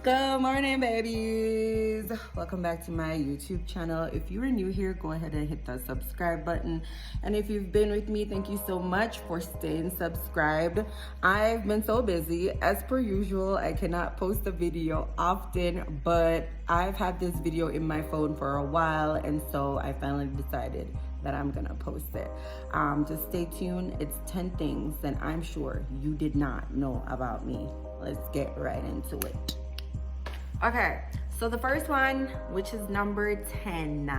Good morning, babies. Welcome back to my YouTube channel. If you are new here, go ahead and hit the subscribe button. And if you've been with me, thank you so much for staying subscribed. I've been so busy. As per usual, I cannot post a video often, but I've had this video in my phone for a while, and so I finally decided that I'm gonna post it. Just stay tuned. It's 10 things that I'm sure you did not know about me. Let's get right into it. Okay, so the first one, which is number 10.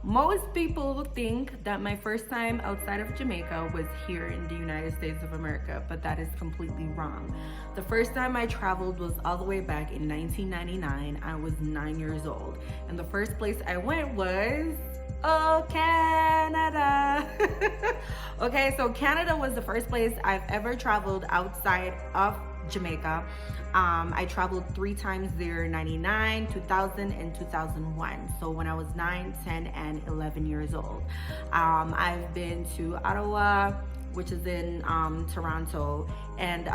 Most people think that my first time outside of Jamaica was here in the United States of America, but that is completely wrong. The first time I traveled was all the way back in 1999. I was 9 years old, and the first place I went was Canada. Okay, so Canada was the first place I've ever traveled outside of Jamaica. I traveled 3 times there, 99, 2000, and 2001. So when I was 9, 10, and 11 years old. I've been to Ottawa, which is in Toronto, and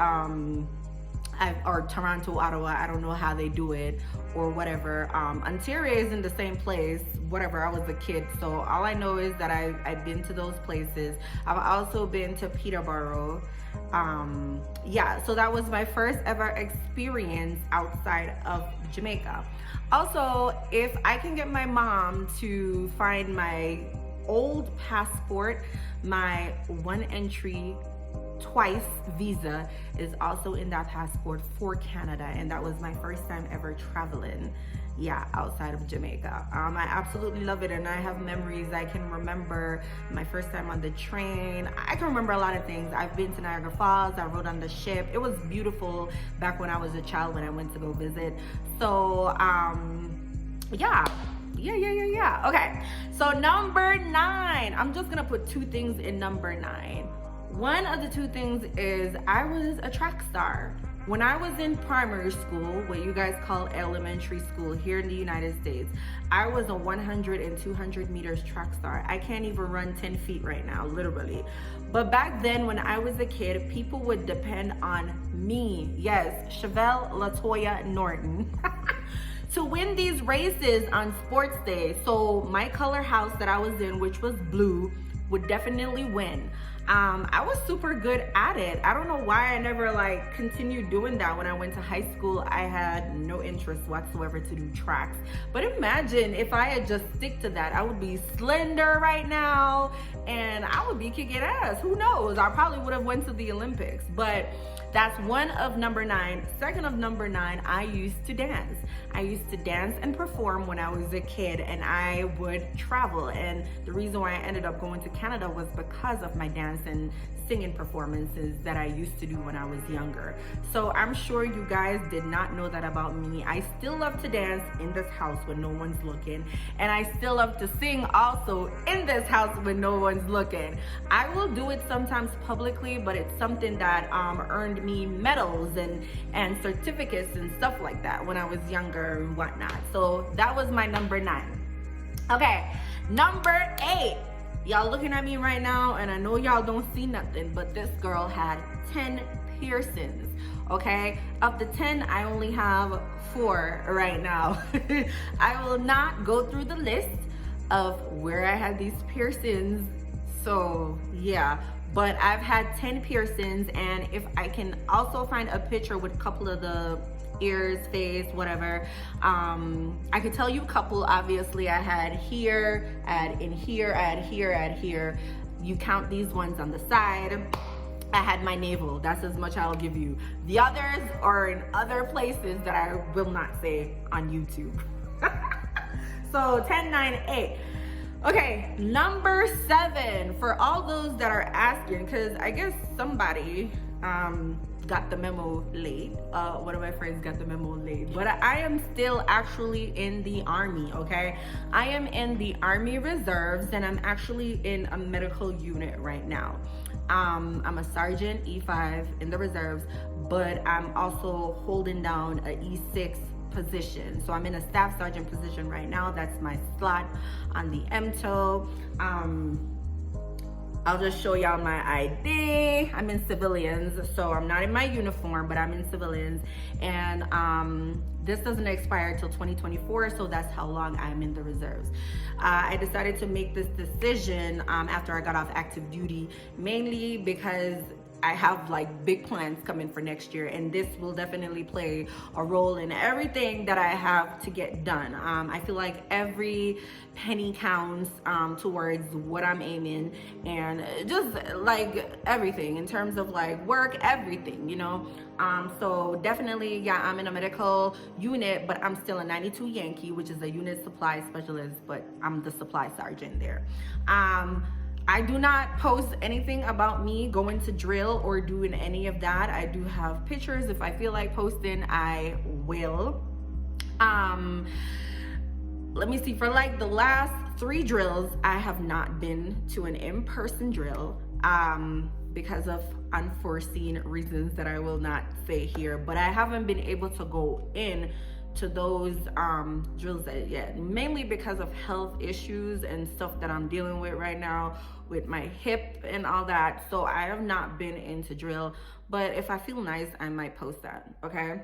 or Toronto, Ottawa, I don't know how they do it or whatever. Ontario is in the same place, whatever, I was a kid. So all I know is that I've been to those places. I've also been to Peterborough. Yeah, so that was my first ever experience outside of Jamaica. Also, if I can get my mom to find my old passport, my one entry twice visa is also in that passport for Canada, and that was my first time ever traveling, yeah, outside of Jamaica. I absolutely love it, and I have memories. I can remember my first time on the train. I can remember a lot of things. I've been to Niagara Falls. I rode on the ship. It was beautiful back when I was a child when I went to go visit. So yeah. Okay, so number 9. I'm just gonna put 2 things in number 9. One of the 2 things is I was a track star. When I was in primary school, what you guys call elementary school here in the United States, I was a 100 and 200 meters track star. I can't even run 10 feet right now, literally. But back then, when I was a kid, people would depend on me. Yes, Chevelle Latoya Norton. To win these races on sports day. So my color house that I was in, which was blue, would definitely win. I was super good at it. I don't know why I never continued doing that. When I went to high school, I had no interest whatsoever to do tracks. But imagine if I had just stick to that, I would be slender right now and I would be kicking ass. Who knows? I probably would have went to the Olympics. But that's one of number 9. Second of number 9, I used to dance. I used to dance and perform when I was a kid, and I would travel. And the reason why I ended up going to Canada was because of my dance and singing performances that I used to do when I was younger. So I'm sure you guys did not know that about me. I still love to dance in this house when no one's looking, and I still love to sing also in this house when no one's looking. I will do it sometimes publicly, but it's something that earned me medals and certificates and stuff like that when I was younger and whatnot. So that was my number 9. Okay, number 8. Y'all looking at me right now, and I know y'all don't see nothing, but this girl had 10 piercings, okay? Of the 10, I only have 4 right now. I will not go through the list of where I had these piercings, so yeah. But I've had 10 piercings, and if I can also find a picture with a couple of the ears, face, whatever, I could tell you a couple. Obviously, I had here, I had in here, I had here, I had here. You count these ones on the side. I had my navel. That's as much I'll give you. The others are in other places that I will not say on YouTube. So 10, 9, 8. Okay, number 7, for all those that are asking, because I guess somebody got the memo late. One of my friends got the memo late, but I am still actually in the Army, okay? I am in the Army Reserves, and I'm actually in a medical unit right now. I'm a sergeant, E5 in the reserves, but I'm also holding down a E6 position. So I'm in a staff sergeant position right now. That's my slot on the MTO. I'll just show y'all my ID. I'm in civilians, so I'm not in my uniform, but I'm in civilians. And this doesn't expire till 2024, so that's how long I'm in the reserves. I decided to make this decision after I got off active duty, mainly because I have like big plans coming for next year, and this will definitely play a role in everything that I have to get done. I feel like every penny counts towards what I'm aiming, and just like everything in terms of like work, everything, you know. So definitely, yeah, I'm in a medical unit, but I'm still a 92 Yankee, which is a unit supply specialist, but I'm the supply sergeant there. I do not post anything about me going to drill or doing any of that. I do have pictures. If I feel like posting, I will. Let me see, for like the last 3 drills, I have not been to an in-person drill because of unforeseen reasons that I will not say here, but I haven't been able to go in to those drills yet, mainly because of health issues and stuff that I'm dealing with right now with my hip and all that. So I have not been into drill, but if I feel nice, I might post that, okay?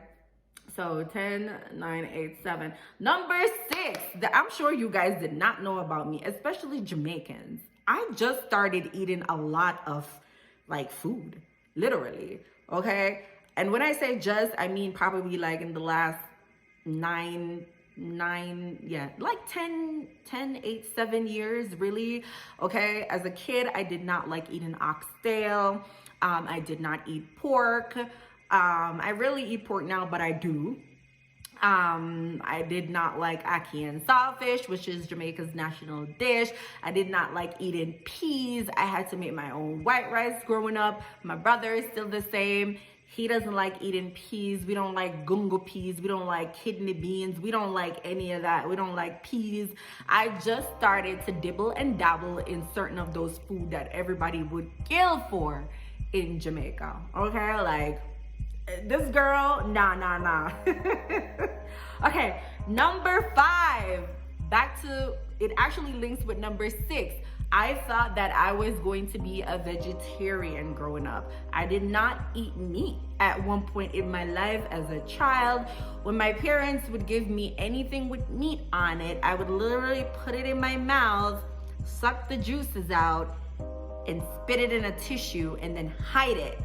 So 10, 9, 8, 7. Number 6 that I'm sure you guys did not know about me, especially Jamaicans. I just started eating a lot of like food, literally, okay? And when I say just, I mean probably like in the last 9, yeah, like 10, 8, 7 years, really. Okay, as a kid, I did not like eating oxtail. I did not eat pork. I really eat pork now, but I do. I did not like ackee and saltfish, which is Jamaica's national dish. I did not like eating peas. I had to make my own white rice growing up. My brother is still the same. He doesn't like eating peas. We don't like gungo peas. We don't like kidney beans. We don't like any of that. We don't like peas. I just started to dibble and dabble in certain of those food that everybody would kill for in Jamaica. Okay, like this girl, nah. Okay, number 5. Back to, it actually links with number 6. I thought that I was going to be a vegetarian growing up. I did not eat meat at one point in my life as a child. When my parents would give me anything with meat on it, I would literally put it in my mouth, suck the juices out, and spit it in a tissue, and then hide it,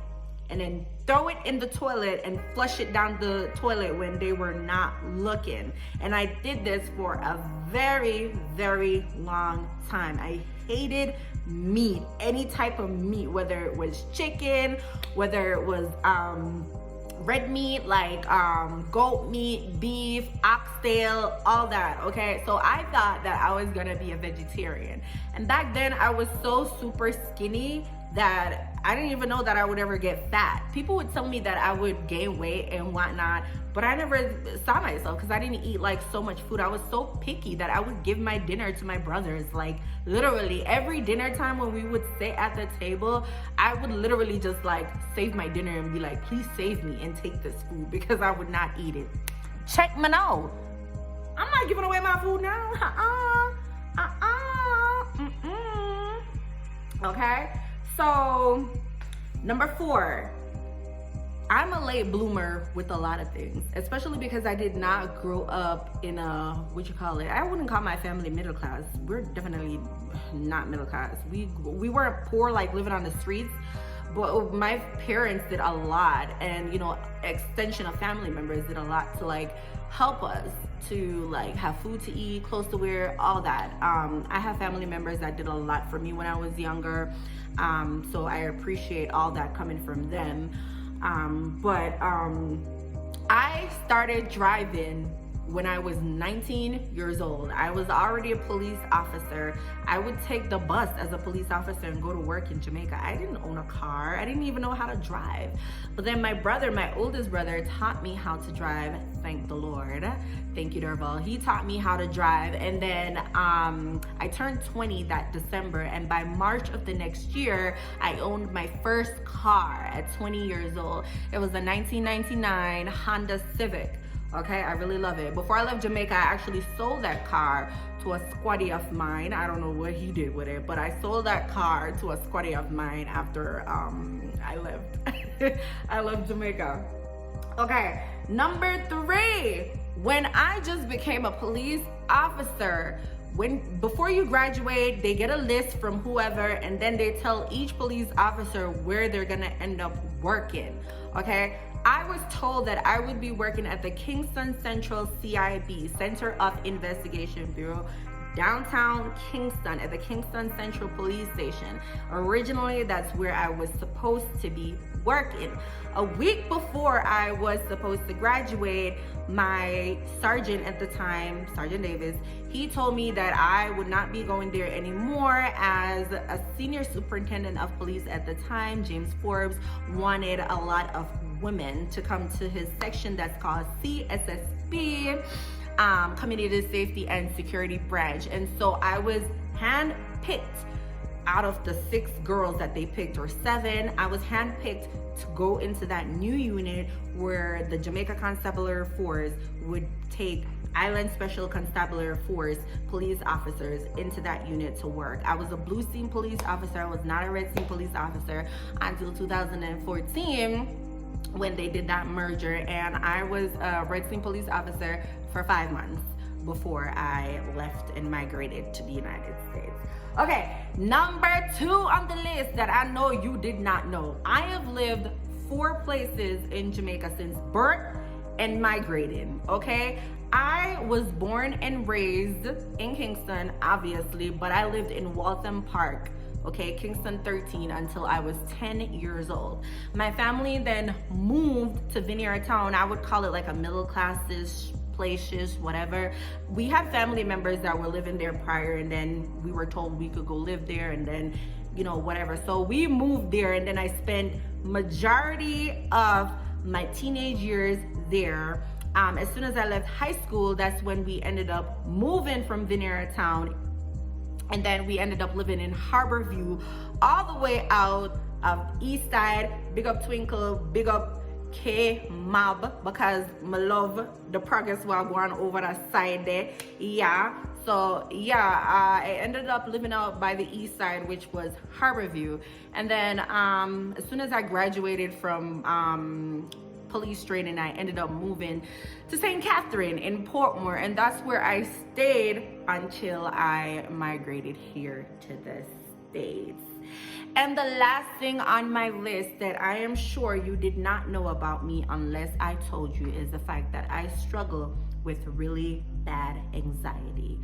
and then throw it in the toilet and flush it down the toilet when they were not looking. And I did this for a very, very long time. I hated meat, any type of meat, whether it was chicken, whether it was red meat, like goat meat, beef, oxtail, all that, okay? So I thought that I was gonna be a vegetarian. And back then I was so super skinny that I didn't even know that I would ever get fat. People would tell me that I would gain weight and whatnot, but I never saw myself because I didn't eat like so much food. I was so picky that I would give my dinner to my brothers. Like literally every dinner time when we would sit at the table, I would literally just like save my dinner and be like, please save me and take this food because I would not eat it. Check me now. I'm not giving away my food now. Okay? So, number 4, I'm a late bloomer with a lot of things, especially because I did not grow up in a, what you call it, I wouldn't call my family middle class. We're definitely not middle class. We weren't poor, like living on the streets, but my parents did a lot, and you know, extension of family members did a lot to like help us to like have food to eat, clothes to wear, all that. I have family members that did a lot for me when I was younger, so I appreciate all that coming from them. I started driving when I was 19 years old. I was already a police officer. I would take the bus as a police officer and go to work in Jamaica. I didn't own a car. I didn't even know how to drive. But then my brother, my oldest brother, taught me how to drive. Thank the Lord. Thank you, Derval. He taught me how to drive. And then I turned 20 that December. And by March of the next year, I owned my first car at 20 years old. It was a 1999 Honda Civic. Okay, I really love it. Before I left Jamaica, I actually sold that car to a squatty of mine. I don't know what he did with it, but I sold that car to a squatty of mine after I left. I left Jamaica. Okay, number 3, when I just became a police officer, before you graduate, they get a list from whoever, and then they tell each police officer where they're gonna end up working. Okay, I was told that I would be working at the Kingston Central CIB, Center of Investigation Bureau, downtown Kingston, at the Kingston Central Police Station. Originally, that's where I was supposed to be working. A week before I was supposed to graduate, my sergeant at the time, Sergeant Davis, he told me that I would not be going there anymore, as a senior superintendent of police at the time, James Forbes, wanted a lot of women to come to his section that's called CSSB, Community Safety and Security Branch. And so I was handpicked out of the 6 girls that they picked, or 7. I was handpicked to go into that new unit where the Jamaica Constabulary Force would take Island Special Constabulary Force police officers into that unit to work. I was a Blue Scene police officer. I was not a Red Scene police officer until 2014 when they did that merger, and I was a Red Scene police officer for 5 months before I left and migrated to the United States. Okay, number 2 on the list that I know you did not know. I have lived 4 places in Jamaica since birth and migrating, okay? I was born and raised in Kingston, obviously, but I lived in Waltham Park, okay, Kingston 13, until I was 10 years old. My family then moved to Vineyard Town. I would call it like a middle class-ish places, whatever. We had family members that were living there prior, and then we were told we could go live there, and then, you know, whatever. So we moved there, and then I spent majority of my teenage years there. As soon as I left high school, that's when we ended up moving from Vineyard Town, and then we ended up living in Harborview, all the way out of East Side. Big up Twinkle, big up K-Mob, because I love the progress while going over that side there. Yeah, so yeah, I ended up living out by the East Side, which was Harborview. And then as soon as I graduated from police training, I ended up moving to St. Catherine in Portmore, and that's where I stayed until I migrated here to the States. And the last thing on my list that I am sure you did not know about me unless I told you is the fact that I struggle with really bad anxiety.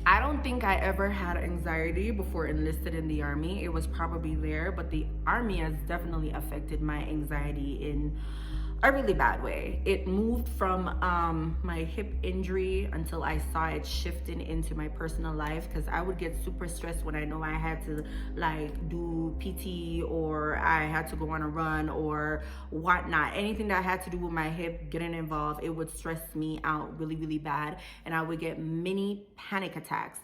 I don't think I ever had anxiety before enlisted in the Army. It was probably there, but the Army has definitely affected my anxiety in a really bad way. It moved from my hip injury until I saw it shifting into my personal life, because I would get super stressed when I know I had to like do PT, or I had to go on a run or whatnot. Anything that had to do with my hip getting involved, it would stress me out really, really bad, and I would get many panic attacks.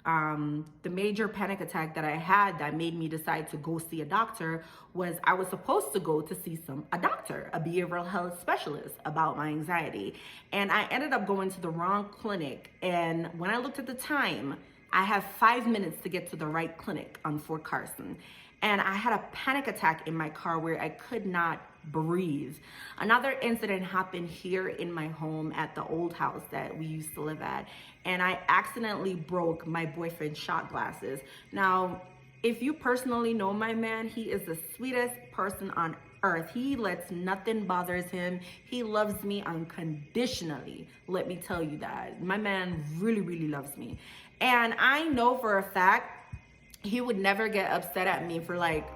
The major panic attack that I had that made me decide to go see a doctor was I was supposed to go to see a doctor, a behavioral health specialist, about my anxiety. And I ended up going to the wrong clinic. And when I looked at the time, I have 5 minutes to get to the right clinic on Fort Carson. And I had a panic attack in my car where I could not breathe. Another incident happened here in my home at the old house that we used to live at, and I accidentally broke my boyfriend's shot glasses. Now, if you personally know my man, he is the sweetest person on earth. He lets nothing bothers him. He loves me unconditionally. Let me tell you that. My man really, really loves me. And I know for a fact he would never get upset at me for like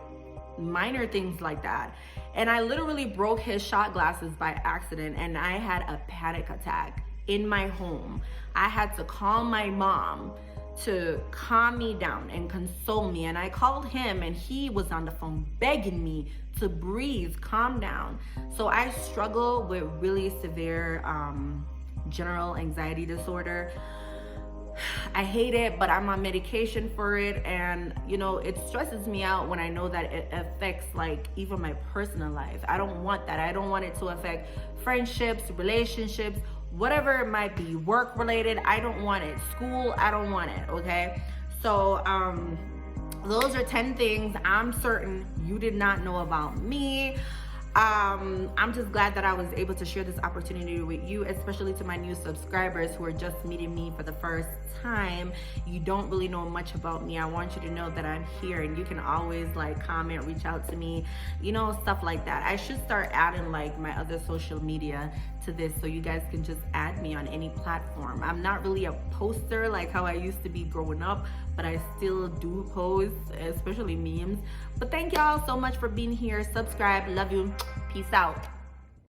minor things like that. And I literally broke his shot glasses by accident, and I had a panic attack in my home. I had to call my mom to calm me down and console me. And I called him, and he was on the phone begging me to breathe, calm down. So I struggle with really severe general anxiety disorder. I hate it, but I'm on medication for it, and you know, it stresses me out when I know that it affects like even my personal life. I don't want that. I don't want it to affect friendships, relationships, whatever it might be, work related. I don't want it. School, I don't want it. Okay, so those are 10 things I'm certain you did not know about me. I'm just glad that I was able to share this opportunity with you, especially to my new subscribers who are just meeting me for the first time. You don't really know much about me. I want you to know that I'm here, and you can always like comment, reach out to me, you know, stuff like that. I should start adding like my other social media to this so you guys can just add me on any platform. I'm not really a poster like how I used to be growing up, but I still do post, especially memes. But thank y'all so much for being here. Subscribe. Love you. Peace out.